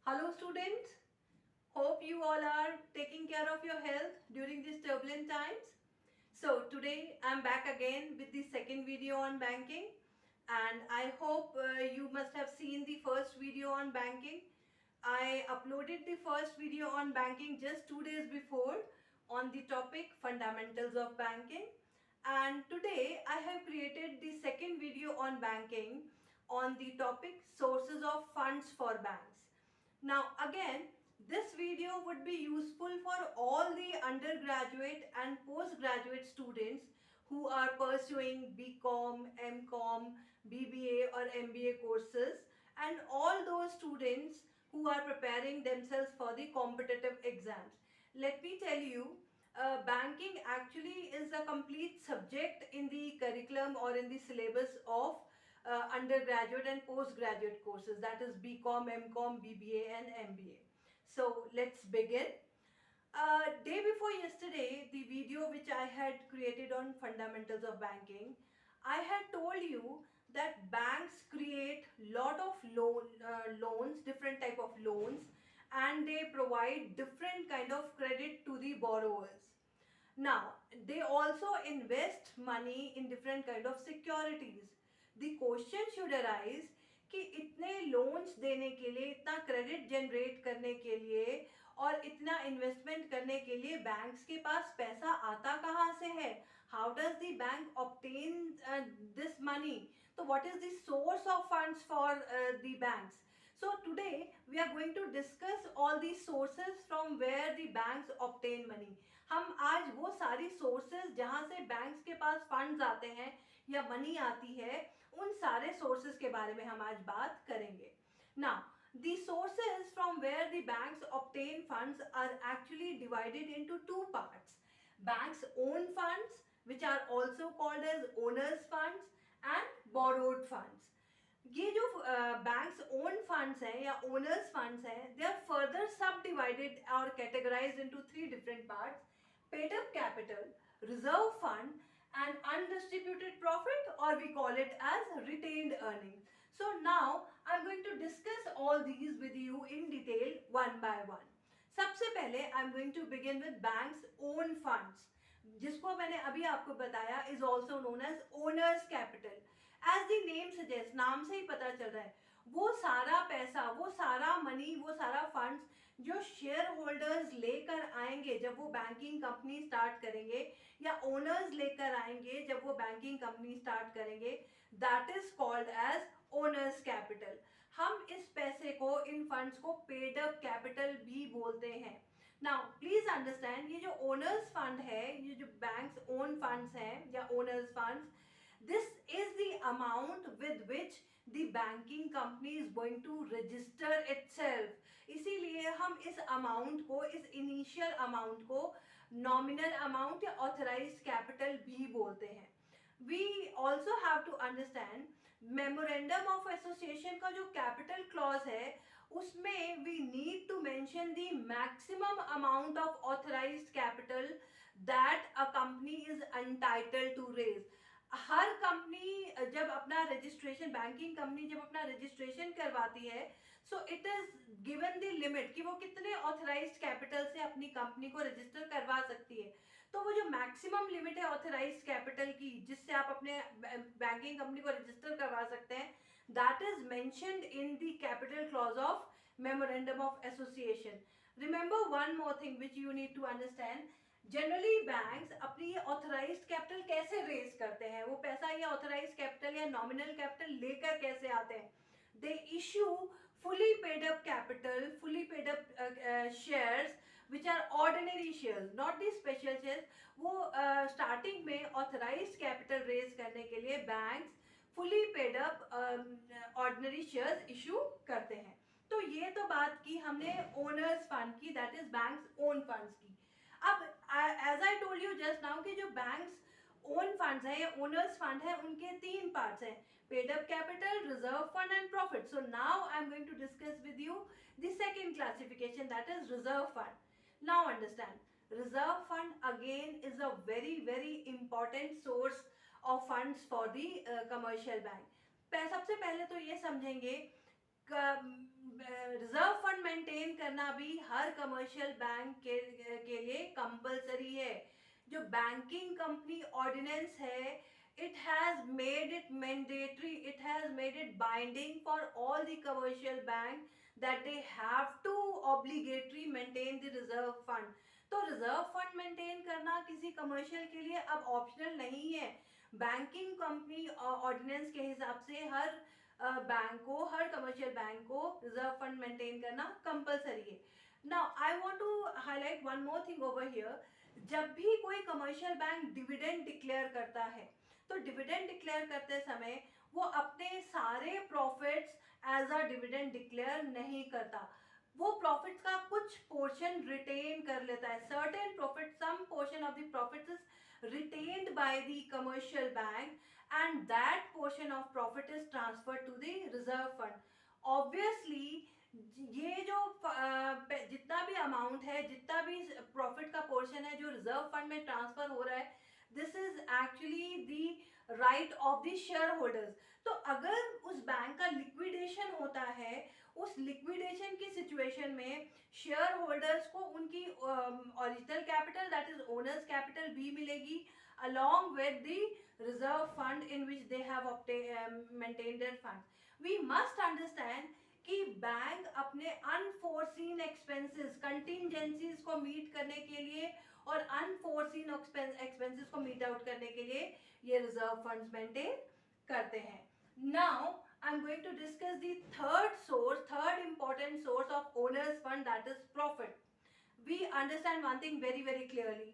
Hello students, hope you all are taking care of your health during these turbulent times. So today I'm back again with the second video on banking, and I hope you must have seen the first video on banking. I uploaded the first video on banking just 2 days before on the topic fundamentals of banking, and today I have created the second video on banking on the topic sources of funds for banks. Now again, this video would be useful for all the undergraduate and postgraduate students who are pursuing BCom, MCom, BBA or MBA courses, and all those students who are preparing themselves for the competitive exams. Let me tell you, banking actually is a complete subject in the curriculum or in the syllabus of undergraduate and postgraduate courses, that is BCom, MCom, BBA and MBA. So let's begin. Day before yesterday, the video which I had created on fundamentals of banking, I had told you that banks create lot of loans, different type of loans, and they provide different kind of credit to the borrowers. Now, they also invest money in different kind of securities. The question should arise कि इतने loans देने के लिए, इतना credit generate करने के लिए और इतना इन्वेस्टमेंट करने के लिए बैंक्स के पास पैसा आता कहाँ से है? How does the bank obtain this money? तो what is the source of funds for the banks? So today we are going to discuss all these sources from where the banks obtain money. हम आज वो सारी sources जहाँ से banks के पास funds आते हैं या money आती है, उन सारे sources के बारे में हम आज बात करेंगे. Now, the sources from where the banks obtain funds are actually divided into two parts. Banks own funds, which are also called as owners funds, and borrowed funds. ये जो बैंक्स ओन फंड्स हैं या owners funds हैं, they are further सब divided और categorised into three different parts: paid up capital, reserve fund and undistributed profit, or we call it as retained earnings. So now I'm going to discuss all these with you in detail one by one. सबसे पहले I'm going to begin with banks own funds, जिसको मैंने अभी आपको बताया is also known as owners capital. As the name suggests, नाम से ही पता चल रहा है, वो सारा पैसा, वो सारा मनी, वो सारा फंड्स जो शेयर होल्डर्स लेकर आएंगे जब वो बैंकिंग कंपनी स्टार्ट करेंगे, या ओनर्स लेकर आएंगे जब वो बैंकिंग कंपनी स्टार्ट करेंगे, that is called as owners capital. हम इस पैसे को, इन फंड्स को पेड अप कैपिटल भी बोलते हैं. नाउ प्लीज अंडरस्टैंड, ये जो ओनर्स फंड है, ये जो बैंक्स ओन फंड्स हैं या owners funds, this is the amount with which the banking company is going to register itself. इसीलिए हम इस अमाउंट को, इस इनिशियल अमाउंट को नॉमिनल अमाउंट या ऑथराइज्ड कैपिटल भी बोलते हैं. We also have to understand memorandum of association का जो कैपिटल क्लॉज है, उसमें we need to mention the maximum amount of authorized capital that a company is entitled to raise. Her company जब अपना registration, banking company जब अपना registration करवाती है, so it is given the limit कि वो कितने ऑथराइज्ड कैपिटल से अपनी कंपनी को रजिस्टर करवा सकती है. तो वो जो मैक्सिमम लिमिट है ऑथराइज्ड कैपिटल की, जिससे आप अपने बैंकिंग कंपनी को रजिस्टर करवा सकते हैं, that is mentioned in the capital clause of memorandum of association. Remember one more thing which you need to understand. Generally banks अपनी ये ऑथराइज्ड कैपिटल कैसे रेज करते हैं, वो पैसा या ऑथराइज्ड कैपिटल या नॉमिनल कैपिटल लेकर कैसे आते हैं? They issue fully paid up capital, fully paid up shares which are ordinary shares, not the special shares. वो starting में authorized capital raise करने के लिए banks fully paid up ordinary shares issue करते हैं. तो ये तो बात की हमने owners fund की, that is banks own funds की. अब as I told you just now कि जो बैंक्स ओन फंड्स है या ओनर्स फंड है, उनके तीन पार्ट्स हैं: paid up capital, reserve fund and profit. So now I am going to discuss with you the second classification, that is reserve fund. Now understand, reserve fund again is a very very important source of funds for the commercial bank. सबसे पहले तो ये समझेंगे reserve fund maintain करना भी हर commercial bank के लिए compulsory है। जो बैंकिंग कंपनी ऑर्डिनेंस है, it has made it mandatory, it has made it binding for all the commercial bank that they have to obligatory maintain the reserve fund. तो reserve fund maintain करना किसी commercial के लिए अब optional नहीं है। Banking company ordinance के हिसाब से हर बैंक को, हर कमर्शियल बैंक को रिजर्व फंड मेंटेन करना कंपलसरी है। Now I want to highlight one more thing over here. जब भी कोई कमर्शियल बैंक डिविडेंड डिक्लेयर करता है, तो डिविडेंड डिक्लेयर करते समय वो अपने सारे profits as a dividend declare नहीं करता। वो प्रॉफिट्स का कुछ पोर्शन रिटेन कर लेता है। Certain profit, some portion of the profits is retained by the commercial bank and that portion of profit is transferred to the reserve fund. Obviously ये जो जितना भी अमाउंट है, जितना भी प्रॉफिट का पोर्शन है जो रिजर्व फंड में ट्रांसफर हो रहा है, this is actually the right of the share holders. तो अगर उस बैंक का लिक्विडेशन होता है, उस लिक्विडेशन की सिचुएशन में शेयर होल्डर्स को उनकी original capital, that is owners capital भी मिलेगी along with the reserve fund in which they have maintained their funds. We must understand कि बैंक अपने अनफोर्सीन एक्सपेंसेस, कंटिंजेंसीज को मीट करने के लिए और अनफोर्सीन एक्सपेंसेस को मीट आउट करने के लिए ये रिजर्व फंड्स मेंटेन करते हैं। Now I am going to discuss the third important source of owners fund, that is profit. We understand one thing very very clearly,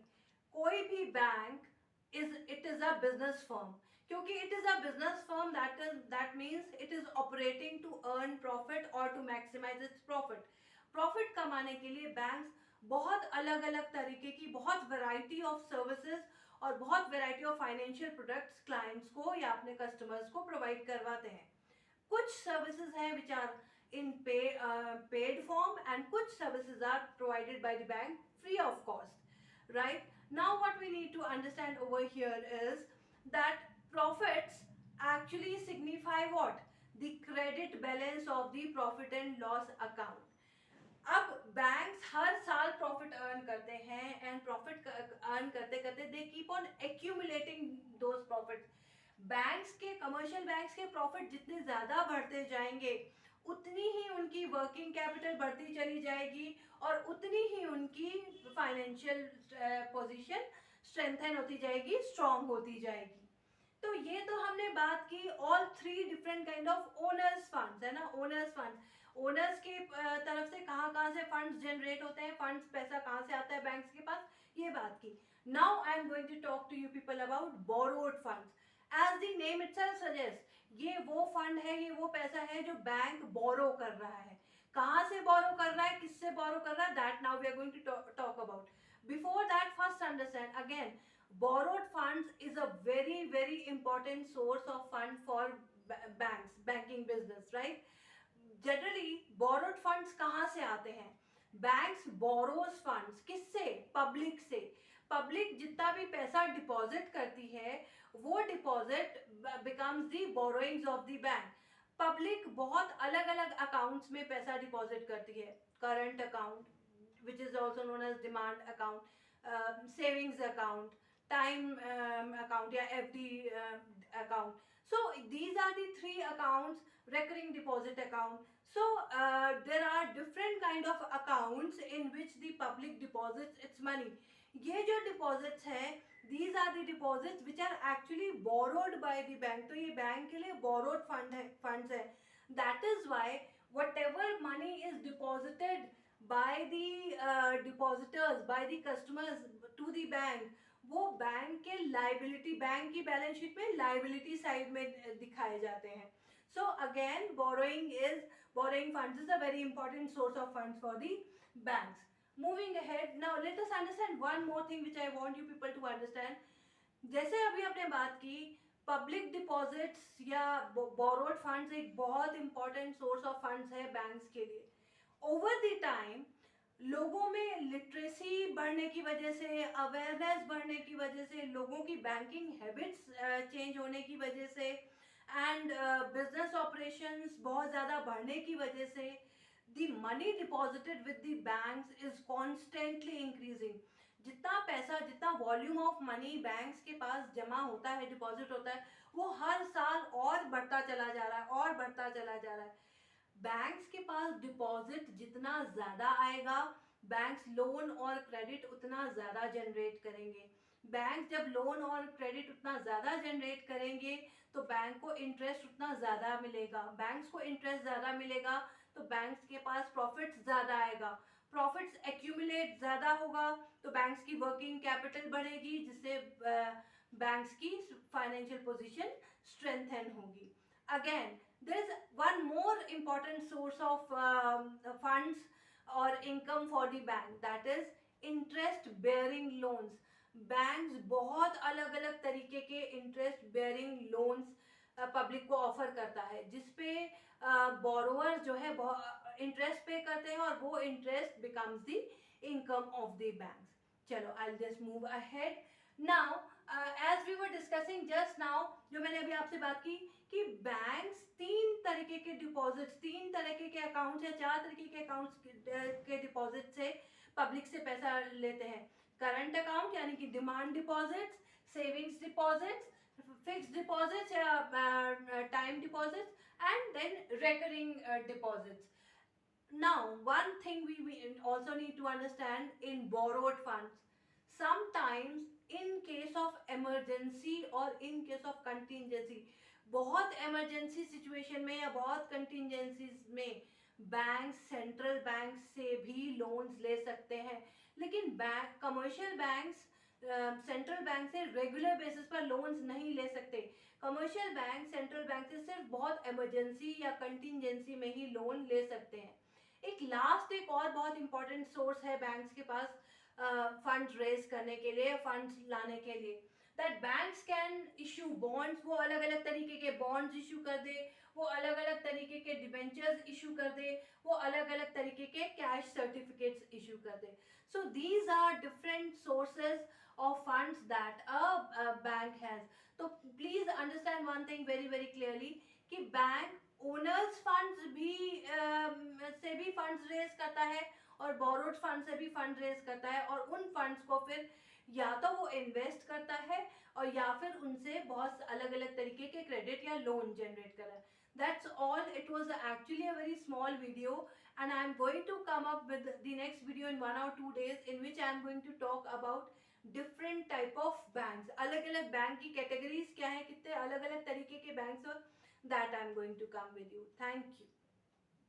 कोई भी bank it is a business firm, क्योंकि it is a business firm, that means it is operating to earn profit or to maximize its profit. Profit कमाने के लिए banks बहुत अलग अलग तरीके की, बहुत वैरायटी ऑफ सर्विसेज और बहुत variety of financial products clients को या अपने कस्टमर्स को प्रोवाइड करवाते हैं। कुछ सर्विसेज हैं which are in paid form and कुछ services are provided by the bank free of cost, right? Now what we need to understand over here is that profits actually signify what? The credit balance of the profit and loss account. अब banks हर साल profit earn करते हैं and profit earn करते करते they keep on accumulating those profits. Banks के, commercial banks के profit जितने ज्यादा बढ़ते जाएंगे, उतनी ही उनकी वर्किंग कैपिटल बढ़ती चली जाएगी और उतनी ही उनकी फाइनेंशियल पोजीशन स्ट्रेंथन होती जाएगी, स्ट्रांग होती जाएगी। तो ये तो हमने बात की all three different kind of owners funds, है ना। ओनर्स फंड, ओनर्स के तरफ से कहाँ से फंड्स जनरेट होते हैं, फंड्स, पैसा कहाँ से आता है बैंक्स के पास, ये बात की। Now I am going to talk to you people about borrowed funds. As the name itself suggest, ये वो फंड है, ये वो पैसा है जो बैंक बोरो कर रहा है। कहाँ से बोरो कर रहा है, किससे बोरो कर रहा है, that now we are going to talk about. Before that, first understand again, borrowed funds is a very very important source of fund for banks, banking business, right? Generally borrowed funds कहाँ से आते हैं? Banks borrows funds किससे? Public से। Public जितना भी पैसा deposit करती है, वो deposit becomes the borrowings of the bank. Public बहुत अलग अलग अकाउंट्स में पैसा डिपॉजिट करती है। Current account which is also known as demand account, savings account, time account या FD account. So these are the three accounts, recurring deposit account. So there are different kind of accounts in which the public deposits its money. ये जो deposits हैं, these are the deposits which are actually borrowed by the bank. तो ये bank के लिए borrowed funds है. That is why whatever money is deposited by the depositors, by the customers to the bank, वो bank के liability, bank की balance sheet में liability side में दिखाए जाते हैं। So again borrowing funds is a very important source of funds for the banks. Moving ahead, now let us understand one more thing which I want you people to understand. जैसे अभी आपने बात की, public deposits या borrowed funds एक बहुत important source of funds है banks के लिए। ओवर द टाइम लोगों में लिटरेसी बढ़ने की वजह से, अवेयरनेस बढ़ने की वजह से, लोगों की बैंकिंग हैबिट्स चेंज होने की वजह से एंड बिजनेस ऑपरेशंस बहुत ज़्यादा बढ़ने की वजह से, the money deposited with the banks is constantly increasing. जितना पैसा, जितना वॉल्यूम ऑफ मनी बैंक्स के पास जमा होता है, डिपॉजिट होता है, वो हर साल और बढ़ता चला जा रहा है और बढ़ता चला जा रहा है. बैंक्स के पास डिपॉजिट जितना ज़्यादा आएगा, बैंक्स लोन और क्रेडिट उतना ज़्यादा जनरेट करेंगे. बैंक जब लोन और क्रेडिट उतना ज़्यादा जनरेट करेंगे तो बैंक को इंटरेस्ट उतना ज़्यादा मिलेगा. बैंक्स को इंटरेस्ट ज़्यादा मिलेगा तो बैंक्स के पास प्रॉफिट्स ज़्यादा आएगा. प्रॉफिट्स एक्यूमुलेट ज़्यादा होगा तो बैंक्स की वर्किंग कैपिटल बढ़ेगी, जिससे बैंक्स की फाइनेंशियल पोजीशन स्ट्रेंथन होगी. Again, there is one more important source of funds or income for the bank, that is interest bearing loans. Banks बहुत अलग अलग तरीके के इंटरेस्ट बेयरिंग लोन्स पब्लिक को ऑफर करता है, जिसपे बोरोवर जो है इंटरेस्ट पे करते हैं और वो interest becomes the income of the banks. चलो, I just move ahead. Now as we were discussing just now, जो मैंने अभी आपसे बात की कि बैंक्स तीन तरीके के डिपॉजिट्स, तीन तरीके के अकाउंट्स या चार तरीके के अकाउंट्स के डिपॉजिट से पब्लिक से पैसा लेते हैं. करंट अकाउंट यानी कि demand deposits, savings deposits, fixed deposits या time deposits, and then recurring deposits. Now, one thing we also need to understand in borrowed funds, sometimes in case of emergency or in case of contingency, बहुत emergency situation में या बहुत contingencies में bank central bank से भी loans ले सकते हैं. लेकिन bank, commercial banks central bank से रेगुलर बेसिस पर लोन्स नहीं ले सकते. कमर्शियल बैंक सेंट्रल बैंक से सिर्फ बहुत इमरजेंसी या कंटिजेंसी में ही लोन ले सकते हैं. एक लास्ट, एक और बहुत इंपॉर्टेंट सोर्स है बैंक्स के पास फंड्स रेज करने के लिए, फंड्स लाने के लिए, that banks can issue bonds. वो अलग अलग तरीके के बॉन्ड्स इशू कर दे, वो अलग अलग तरीके के डिबेंचर्स इशू कर दे, वो अलग अलग तरीके के कैश सर्टिफिकेट्स इशू कर दे. So these are different sources of funds that a bank has. तो please understand one thing very very clearly कि बैंक ओनर्स फंड्स भी से भी फंड्स रेज करता है और बोरोड फंड से भी फंड रेज करता है, और उन फंड्स को फिर या तो वो इन्वेस्ट करता है और या फिर उनसे बहुत अलग अलग तरीके के क्रेडिट या लोन जनरेट कर रहा है. That's all. It was actually a very small video, and I am going to come up with the next video in 1 or 2 days in which I am going to talk about different type of banks. अलग अलग bank की categories क्या है, कितने अलग अलग तरीके के बैंक्स, और that I am going to come with you. Thank you.